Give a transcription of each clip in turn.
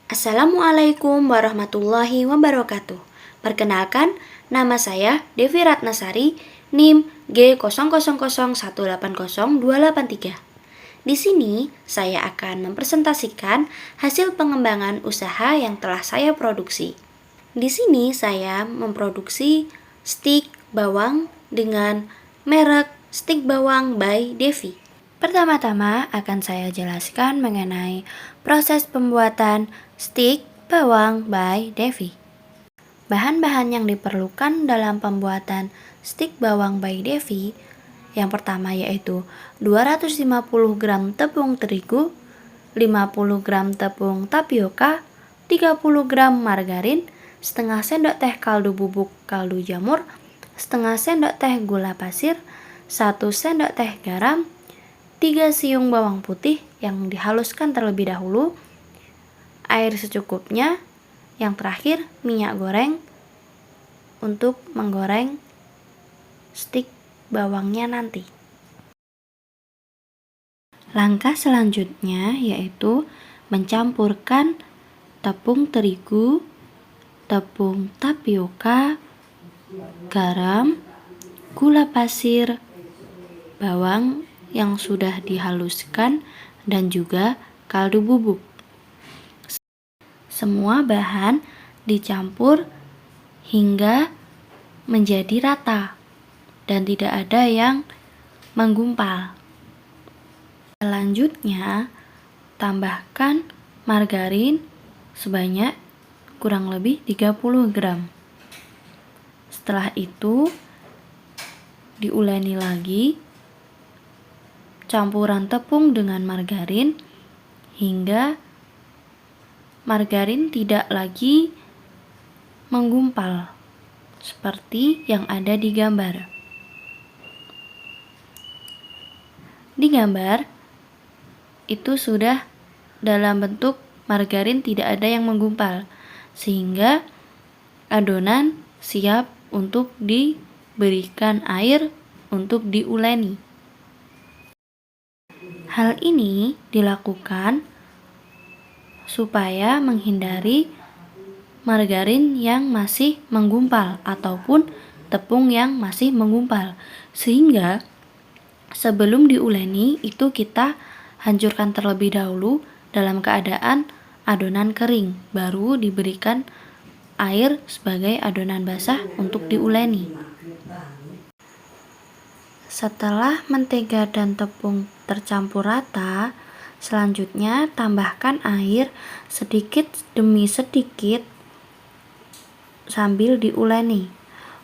Assalamualaikum warahmatullahi wabarakatuh. Perkenalkan, nama saya Devi Ratnasari, NIM G0001802883. Di sini, saya akan mempresentasikan hasil pengembangan usaha yang telah saya produksi. Di sini, saya memproduksi stik bawang dengan merek Stik Bawang by Devi. Pertama-tama akan saya jelaskan mengenai proses pembuatan stik bawang by Devi. Bahan-bahan yang diperlukan dalam pembuatan stik bawang by Devi yang pertama yaitu 250 gram tepung terigu, 50 gram tepung tapioka, 30 gram margarin, setengah sendok teh kaldu bubuk kaldu jamur, setengah sendok teh gula pasir, 1 sendok teh garam, 3 siung bawang putih yang dihaluskan terlebih dahulu, air secukupnya, yang terakhir minyak goreng untuk menggoreng stik bawangnya nanti. Langkah selanjutnya yaitu mencampurkan tepung terigu, tepung tapioka, garam, gula pasir, bawang yang sudah dihaluskan, dan juga kaldu bubuk. Semua bahan dicampur hingga menjadi rata dan tidak ada yang menggumpal. Selanjutnya, tambahkan margarin sebanyak kurang lebih 30 gram. Setelah itu, diuleni lagi campuran tepung dengan margarin hingga margarin tidak lagi menggumpal seperti yang ada di gambar. Di gambar itu sudah dalam bentuk margarin tidak ada yang menggumpal, sehingga adonan siap untuk diberikan air untuk diuleni. Hal ini dilakukan supaya menghindari margarin yang masih menggumpal ataupun tepung yang masih menggumpal, sehingga sebelum diuleni itu kita hancurkan terlebih dahulu dalam keadaan adonan kering, baru diberikan air sebagai adonan basah untuk diuleni. Setelah mentega dan tepung tercampur rata, selanjutnya tambahkan air sedikit demi sedikit sambil diuleni.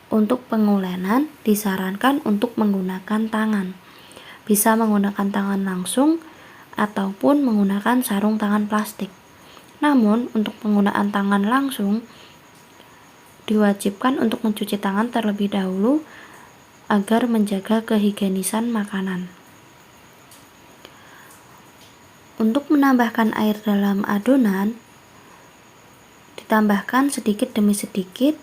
Untuk pengulenan disarankan untuk menggunakan tangan. Bisa menggunakan tangan langsung ataupun menggunakan sarung tangan plastik. Namun untuk penggunaan tangan langsung diwajibkan untuk mencuci tangan terlebih dahulu agar menjaga kehigienisan makanan. Untuk menambahkan air dalam adonan, ditambahkan sedikit demi sedikit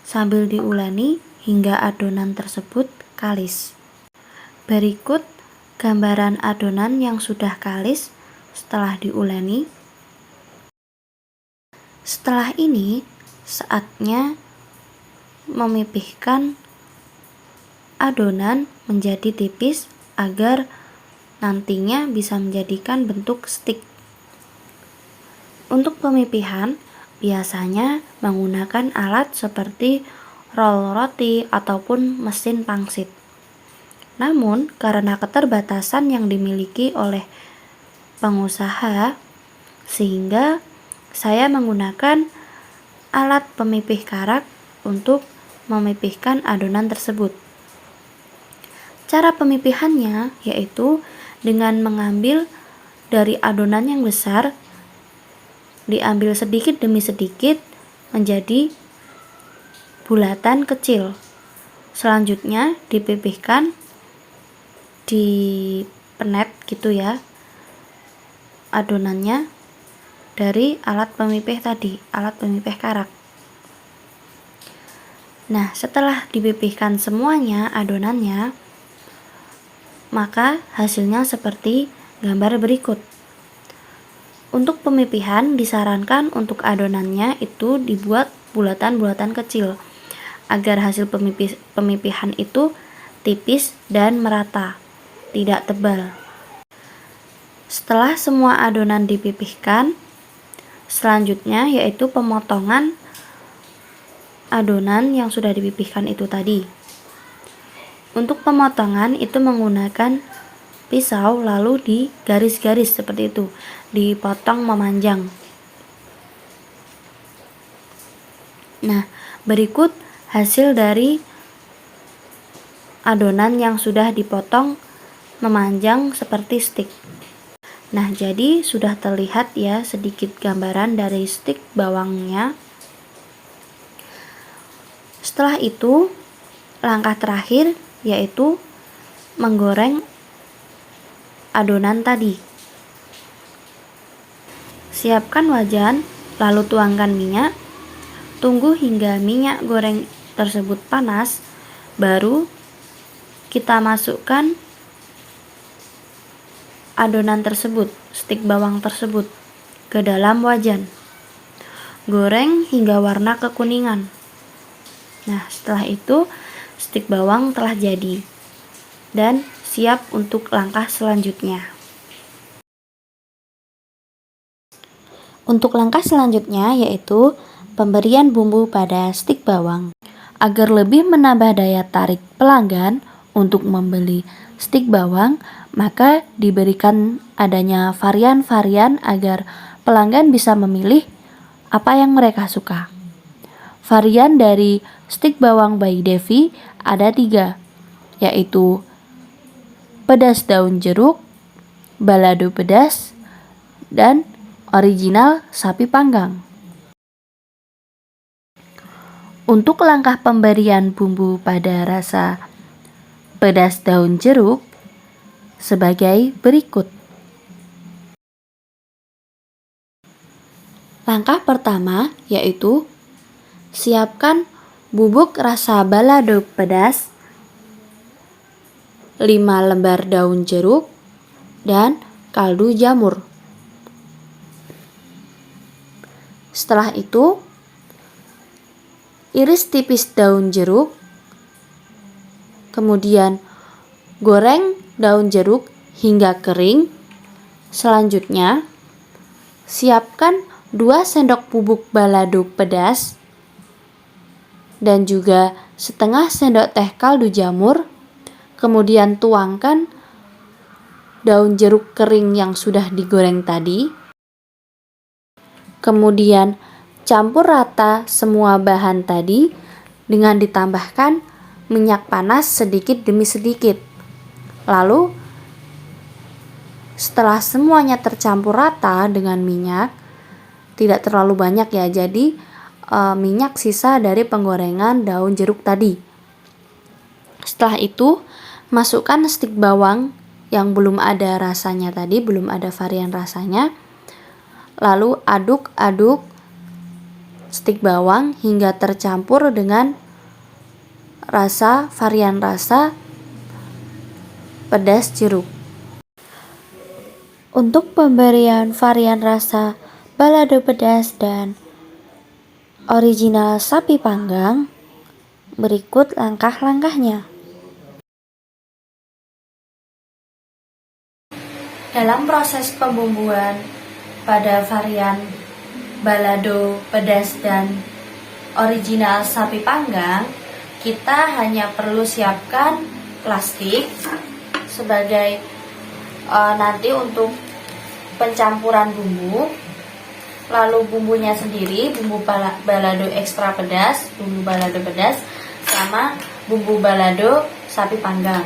sambil diuleni hingga adonan tersebut kalis. Berikut gambaran adonan yang sudah kalis setelah diuleni. Setelah ini, saatnya memipihkan adonan menjadi tipis agar nantinya bisa menjadikan bentuk stik. Untuk pemipihan biasanya menggunakan alat seperti roll roti ataupun mesin pangsit. Namun karena keterbatasan yang dimiliki oleh pengusaha, sehingga saya menggunakan alat pemipih karak untuk memipihkan adonan tersebut. Cara pemipihannya yaitu dengan mengambil dari adonan yang besar, diambil sedikit demi sedikit menjadi bulatan kecil. Selanjutnya dipipihkan di penet gitu ya adonannya dari alat pemipih tadi, alat pemipih karak. Nah, setelah dipipihkan semuanya adonannya, maka hasilnya seperti gambar berikut. Untuk pemipihan disarankan untuk adonannya itu dibuat bulatan-bulatan kecil agar hasil pemipihan itu tipis dan merata, tidak tebal. Setelah semua adonan dipipihkan, selanjutnya yaitu pemotongan adonan yang sudah dipipihkan itu tadi. Untuk pemotongan itu menggunakan pisau lalu digaris-garis seperti itu, dipotong memanjang. Nah, berikut hasil dari adonan yang sudah dipotong memanjang seperti stik. Nah, jadi sudah terlihat ya sedikit gambaran dari stik bawangnya. Setelah itu, langkah terakhir yaitu menggoreng adonan tadi. Siapkan wajan, lalu tuangkan minyak. Tunggu hingga minyak goreng tersebut panas, baru kita masukkan adonan tersebut, stik bawang tersebut, ke dalam wajan. Goreng hingga warna kekuningan. Nah, setelah itu stik bawang telah jadi dan siap untuk langkah selanjutnya. Untuk langkah selanjutnya yaitu pemberian bumbu pada stik bawang. Agar lebih menambah daya tarik pelanggan untuk membeli stik bawang, maka diberikan adanya varian-varian agar pelanggan bisa memilih apa yang mereka suka. Varian dari stik bawang by Devi ada 3, yaitu pedas daun jeruk, balado pedas, dan original sapi panggang. Untuk langkah pemberian bumbu pada rasa pedas daun jeruk sebagai berikut. Langkah pertama yaitu siapkan bubuk rasa balado pedas, 5 lembar daun jeruk, dan kaldu jamur. Setelah itu, iris tipis daun jeruk, kemudian goreng daun jeruk hingga kering. Selanjutnya, siapkan 2 sendok bubuk balado pedas dan juga setengah sendok teh kaldu jamur. Kemudian tuangkan daun jeruk kering yang sudah digoreng tadi. Kemudian campur rata semua bahan tadi dengan ditambahkan minyak panas sedikit demi sedikit. Lalu setelah semuanya tercampur rata dengan minyak, tidak terlalu banyak ya, jadi minyak sisa dari penggorengan daun jeruk tadi. Setelah itu masukkan stik bawang yang belum ada rasanya tadi, belum ada varian rasanya. Lalu aduk-aduk stik bawang hingga tercampur dengan varian rasa pedas jeruk. Untuk pemberian varian rasa balado pedas dan original sapi panggang, berikut langkah-langkahnya. Dalam proses pembumbuan pada varian balado pedas dan original sapi panggang, kita hanya perlu siapkan plastik sebagai nanti untuk pencampuran bumbu. Lalu bumbunya sendiri, bumbu balado ekstra pedas, bumbu balado pedas, sama bumbu balado sapi panggang.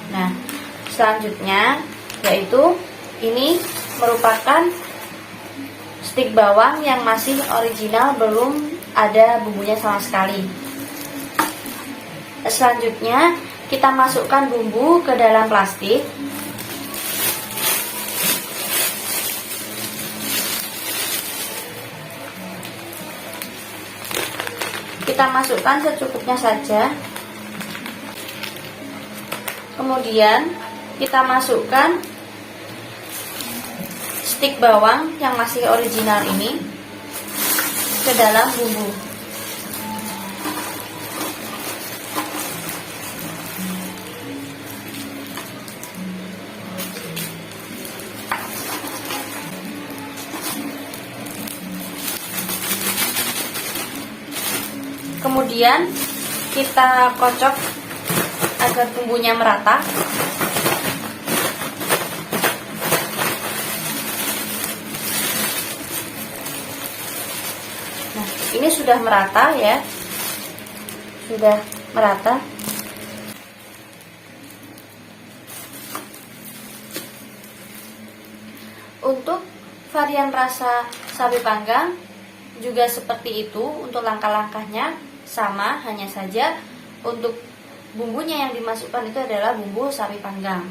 Nah, selanjutnya yaitu ini merupakan stik bawang yang masih original, belum ada bumbunya sama sekali. Selanjutnya kita masukkan bumbu ke dalam plastik. Kita masukkan secukupnya saja. Kemudian kita masukkan stik bawang yang masih original ini ke dalam bumbu. Kemudian kita kocok agar bumbunya merata. Nah, ini sudah merata ya. Sudah merata. Untuk varian rasa sapi panggang juga seperti itu. Untuk langkah-langkahnya sama, hanya saja untuk bumbunya yang dimasukkan itu adalah bumbu sapi panggang.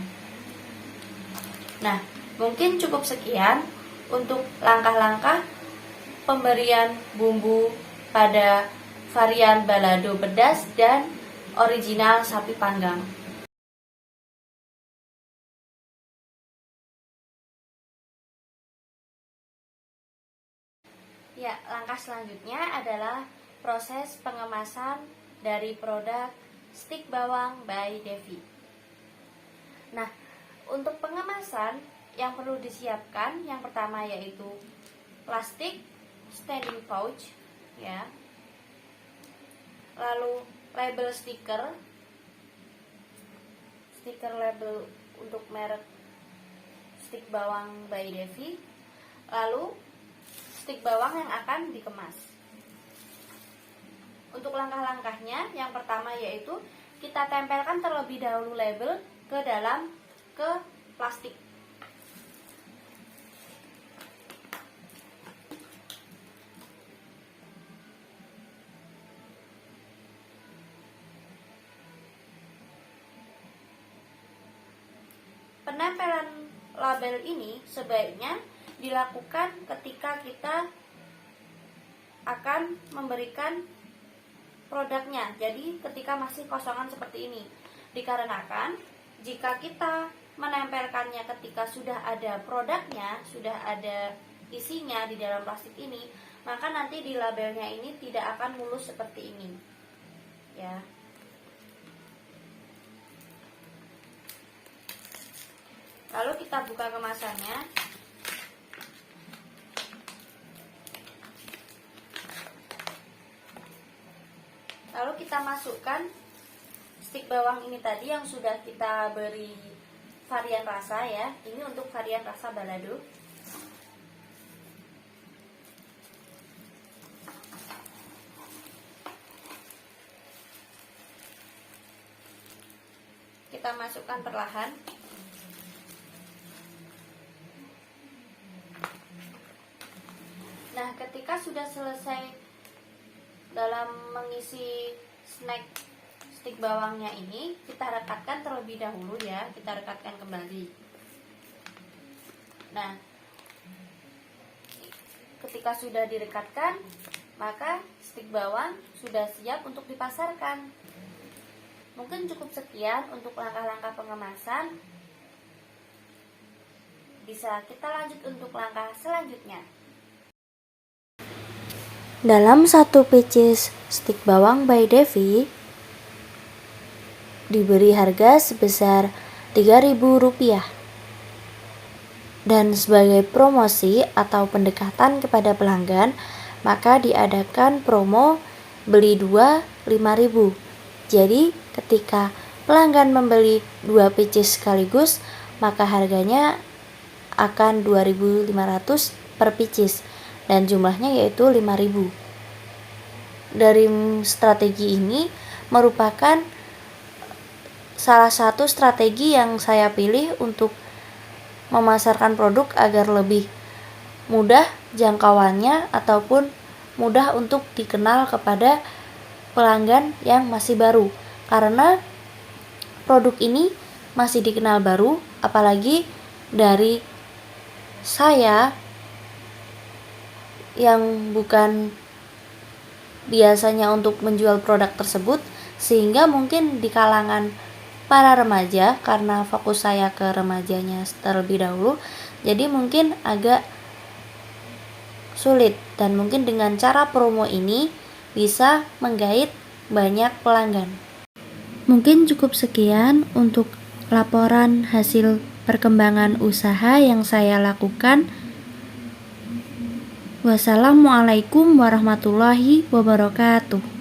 Nah, mungkin cukup sekian untuk langkah-langkah pemberian bumbu pada varian balado pedas dan original sapi panggang. Ya, langkah selanjutnya adalah proses pengemasan dari produk stik bawang by Devi. Nah, untuk pengemasan yang perlu disiapkan yang pertama yaitu plastik standing pouch ya. Lalu label stiker label untuk merek stik bawang by Devi. Lalu stik bawang yang akan dikemas. Untuk langkah-langkahnya, yang pertama yaitu kita tempelkan terlebih dahulu label ke plastik. Penempelan label ini sebaiknya dilakukan ketika kita akan memberikan produknya. Jadi ketika masih kosongan seperti ini, dikarenakan jika kita menempelkannya ketika sudah ada produknya, sudah ada isinya di dalam plastik ini, maka nanti di labelnya ini tidak akan mulus seperti ini ya. Lalu kita buka kemasannya. Lalu kita masukkan stik bawang ini tadi yang sudah kita beri varian rasa ya. Ini untuk varian rasa balado. Kita masukkan perlahan. Nah, ketika sudah selesai dalam mengisi snack stik bawangnya ini, kita rekatkan terlebih dahulu ya. Kita rekatkan kembali. Nah, ketika sudah direkatkan, maka stik bawang sudah siap untuk dipasarkan. Mungkin cukup sekian untuk langkah-langkah pengemasan. Bisa kita lanjut untuk langkah selanjutnya. Dalam satu pieces stik bawang by Devi diberi harga sebesar Rp3.000. Dan sebagai promosi atau pendekatan kepada pelanggan, maka diadakan promo beli 2 5.000. Jadi ketika pelanggan membeli 2 pieces sekaligus, maka harganya akan 2.500 per pieces. Dan jumlahnya yaitu 5.000. Dari strategi ini merupakan salah satu strategi yang saya pilih untuk memasarkan produk agar lebih mudah jangkauannya ataupun mudah untuk dikenal kepada pelanggan yang masih baru. Karena produk ini masih dikenal baru, apalagi dari saya yang bukan biasanya untuk menjual produk tersebut, sehingga mungkin di kalangan para remaja, karena fokus saya ke remajanya terlebih dahulu, Jadi mungkin agak sulit, dan mungkin dengan cara promo ini bisa menggait banyak pelanggan. Mungkin cukup sekian untuk laporan hasil perkembangan usaha yang saya lakukan. Wassalamualaikum warahmatullahi wabarakatuh.